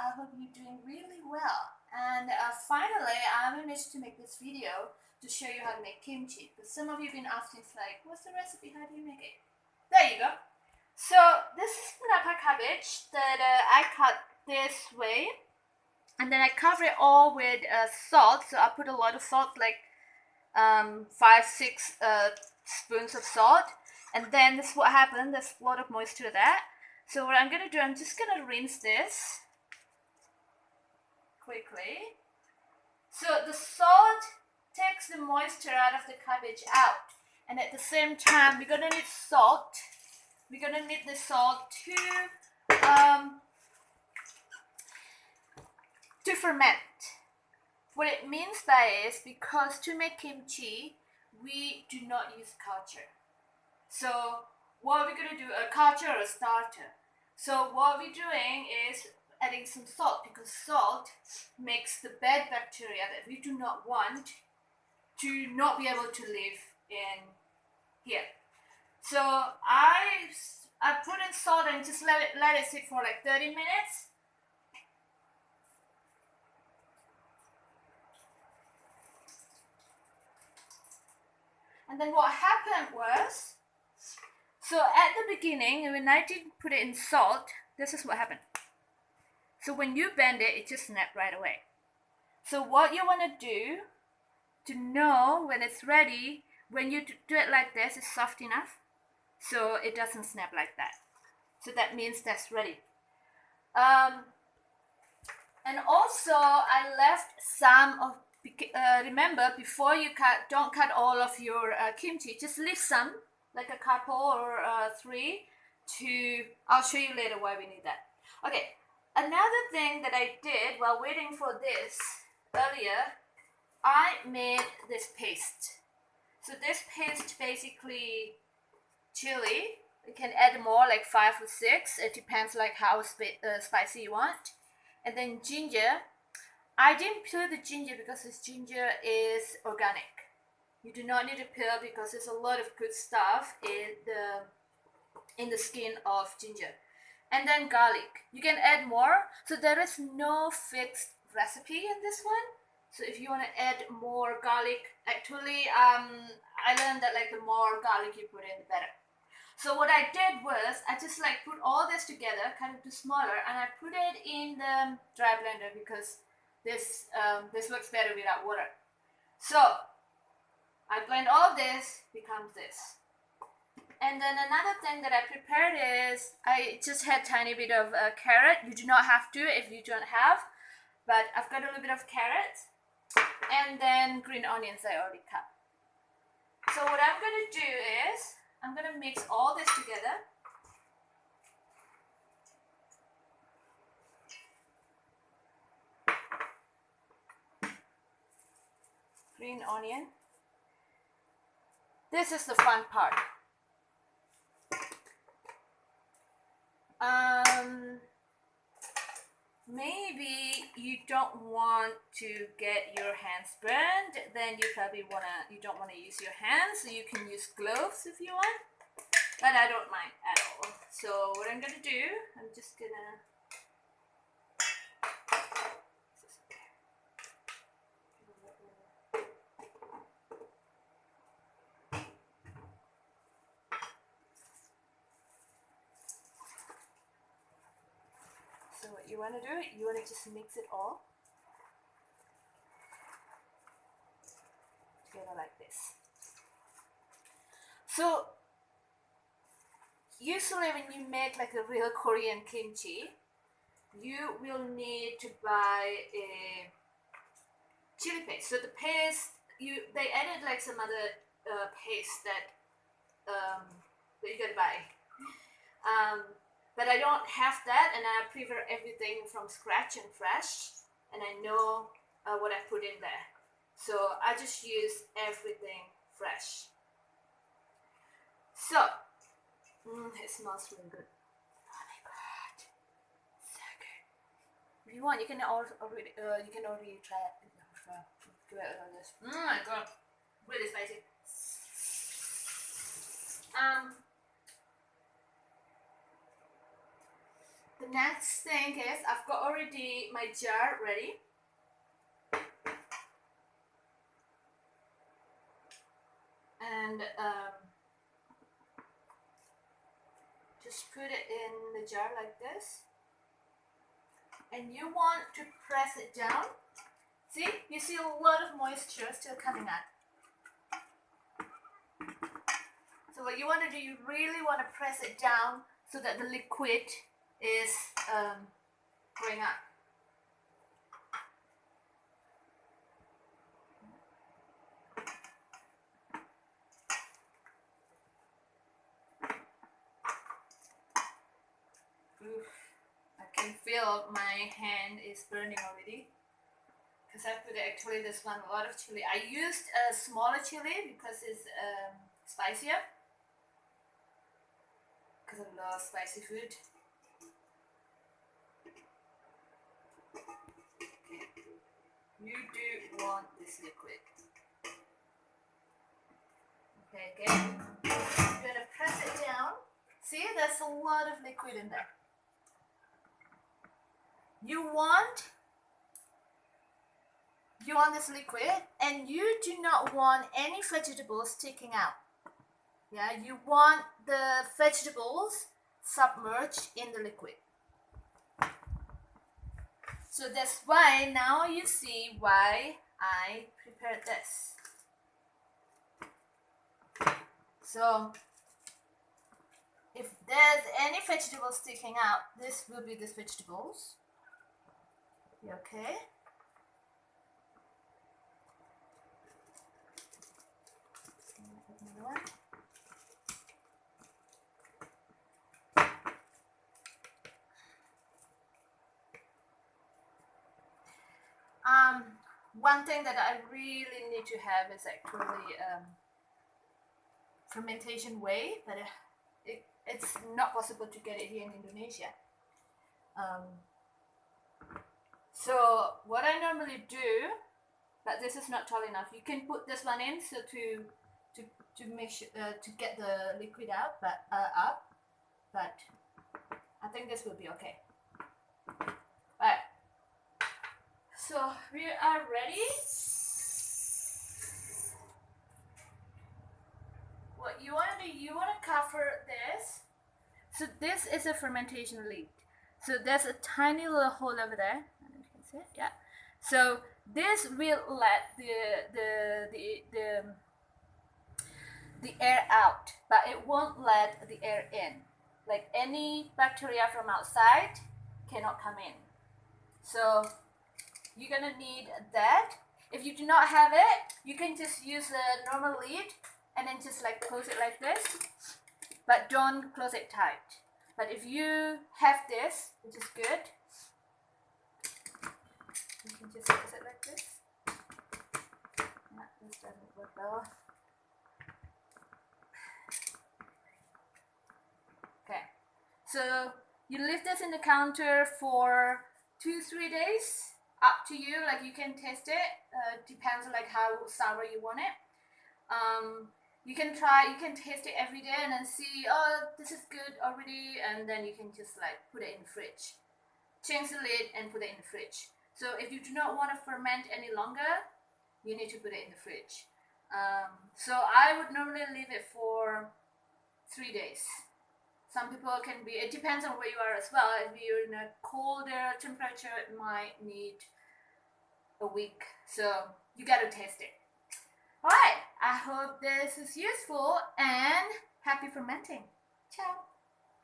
I hope you're doing really well. And finally, I managed to make this video to show you how to make kimchi. But some of you have been asking, like, what's the recipe? How do you make it? There you go. So this is napa cabbage that I cut this way, and then I cover it all with salt. So I put a lot of salt, like 5-6 spoons of salt, and then this is what happened. There's a lot of moisture there. So what I'm gonna do, I'm just gonna rinse this quickly. So the salt takes the moisture out of the cabbage out, and at the same time we're gonna need salt. We're gonna need the salt to ferment. What it means by is because to make kimchi we do not use culture. So what we're gonna do, a culture or a starter. So what we're doing is adding some salt, because salt makes the bad bacteria that we do not want to not be able to live in here. So I put in salt and just let it sit for like 30 minutes. And then what happened was, so at the beginning, when I didn't put it in salt, this is what happened. So when you bend it, it just snapped right away. So what you want to do to know when it's ready, when you do it like this, it's soft enough, so it doesn't snap like that. So that means that's ready. And also I left some of, remember, before you cut, don't cut all of your kimchi, just leave some, like a couple or 3 to, I'll show you later why we need that. Okay, another thing that I did while waiting for this earlier, I made this paste. So this paste basically chili. You can add more, like 5 or 6. It depends like how spicy you want. And then ginger. I didn't peel the ginger because this ginger is organic. You do not need to peel because there's a lot of good stuff in the skin of ginger. And then garlic. You can add more. So there is no fixed recipe in this one. So if you want to add more garlic, actually I learned that like the more garlic you put in, the better. So what I did was I just like put all this together, kind of smaller, and I put it in the dry blender because this works better without water. So I blend all of this, becomes this. And then another thing that I prepared is I just had tiny bit of carrot. You do not have to if you don't have, but I've got a little bit of carrot, and then green onions I already cut. So what I'm going to do is I'm going to mix all this together. Green onion. This is the fun part. Maybe you don't want to get your hands burned, then you don't wanna use your hands, so you can use gloves if you want, but I don't mind at all. So what I'm gonna do, I'm just gonna So what you want to do, you want to just mix it all together like this. So usually when you make like a real Korean kimchi, you will need to buy a chili paste. So the paste, they added like some other paste that you can buy. But I don't have that, and I prefer everything from scratch and fresh, and I know what I put in there. So I just use everything fresh. So it smells really good. Oh my god, so good. If you want, you can already try it. Do it like this. Oh my god, really spicy. The next thing is I've got already my jar ready. And just put it in the jar like this. And you want to press it down. See, you see a lot of moisture still coming out. So what you want to do, you really want to press it down so that the liquid is going up. Oof, I can feel my hand is burning already. Because I put actually this one a lot of chili. I used a smaller chili because it's spicier. Because I love spicy food. You do want this liquid. Okay, again, I'm gonna press it down. See, there's a lot of liquid in there. You want this liquid, and you do not want any vegetables sticking out. Yeah, you want the vegetables submerged in the liquid. So that's why now you see why I prepared this. So if there's any vegetables sticking out, this will be the vegetables. Okay. Another one. One thing that I really need to have is actually fermentation whey, but it's not possible to get it here in Indonesia. So what I normally do, but this is not tall enough. You can put this one in so to make sure to get the liquid out, but up. But I think this will be okay. Alright. So we are ready. What you want to do, you want to cover this. So this is a fermentation lid. So there's a tiny little hole over there. You can see it, yeah. So this will let the air out, but it won't let the air in. Like any bacteria from outside cannot come in. So you're gonna need that. If you do not have it, you can just use a normal lid and then just like close it like this, but don't close it tight. But if you have this, which is good, you can just close it like this. Yeah, this doesn't work well. Okay, so you leave this in the counter for 2-3 days. Up to you, like you can taste it. Depends on like how sour you want it. You can taste it every day and then see, oh, this is good already, and then you can just like put it in the fridge. Change the lid and put it in the fridge. So if you do not want to ferment any longer, you need to put it in the fridge. So I would normally leave it for 3 days. Some people can be, it depends on where you are as well. If you're in a colder temperature, it might need a week. So you gotta taste it. Alright, I hope this is useful and happy fermenting. Ciao.